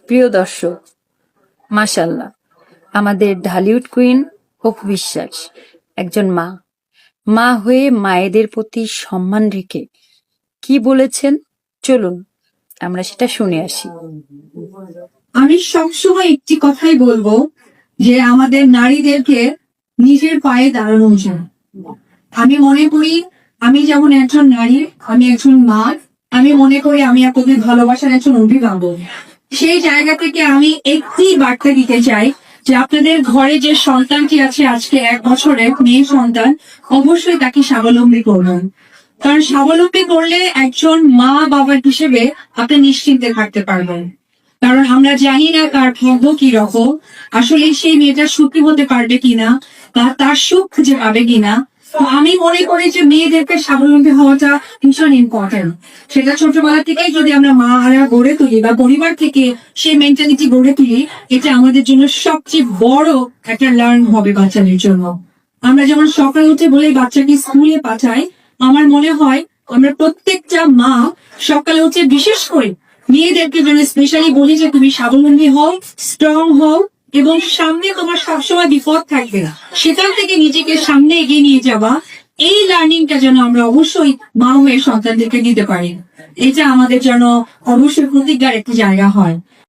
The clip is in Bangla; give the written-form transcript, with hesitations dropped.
প্রিয় দর্শক, মাশাআল্লাহ, আমাদের ঢালিউড কুইন অপু বিশ্বাস একজন মা হয়ে মায়েদের প্রতি সম্মান রেখে কি বলেছেন, চলুন আমরা সেটা শুনে আসি। আমি সবসময় একটি কথাই বলবো যে আমাদের নারীদেরকে নিজের পায়ে দাঁড়ানো উচিত। আমি মনে করি আমি যেমন একজন নারী, আমি একজন মা, আমি মনে করি আমি আপনাদের ভালোবাসার একজন অভিভাবক। সেই জায়গা থেকে আমি একটি বার্তা দিতে চাই যে আপনাদের ঘরে যে সন্তানটি আছে আজকে 1 বছরের মেয়ে সন্তান, অবশ্যই তাকে স্বাবলম্বী করবেন। কারণ স্বাবলম্বী করলে একজন মা বাবা হিসেবে আপনি নিশ্চিন্তে থাকতে পারবেন। কারণ আমরা জানি না কার ভাগ্য কি রকম, আসলে সেই মেয়েটা সুখী হতে পারবে কিনা বা তার সুখ খুঁজে পাবে কিনা। তো আমি মনে করি যে মেয়েদেরকে স্বাবলম্বী হওয়াটা ভীষণ ইম্পর্টেন্ট। সেটা ছোটবেলা থেকেই যদি আমরা মারা গড়ে তুলি বা পরিবার থেকে সেই মেন্টালিটি গড়ে তুলি, এটা আমাদের জন্য সবচেয়ে বড় একটা লার্ন হবে বাচ্চাদের জন্য। আমরা যেমন সকালে উঠে বলে বাচ্চাকে স্কুলে পাঠাই, আমার মনে হয় আমরা প্রত্যেকটা মা সকালে উঠে বিশেষ করে মেয়েদেরকে যেন স্পেশালি বলি যে তুমি স্বাবলম্বী হও, স্ট্রং হও এবং সামনে তোমার সবসময় বিপদ থাকবে না, সেখান থেকে নিজেকে সামনে এগিয়ে নিয়ে যাওয়া। এই লার্নিংটা যেন আমরা অবশ্যই মা হয়ে সন্তানদেরকে দিতে পারি। এটা আমাদের জন্য অবশ্যই প্রতিজ্ঞার একটি জায়গা হয়।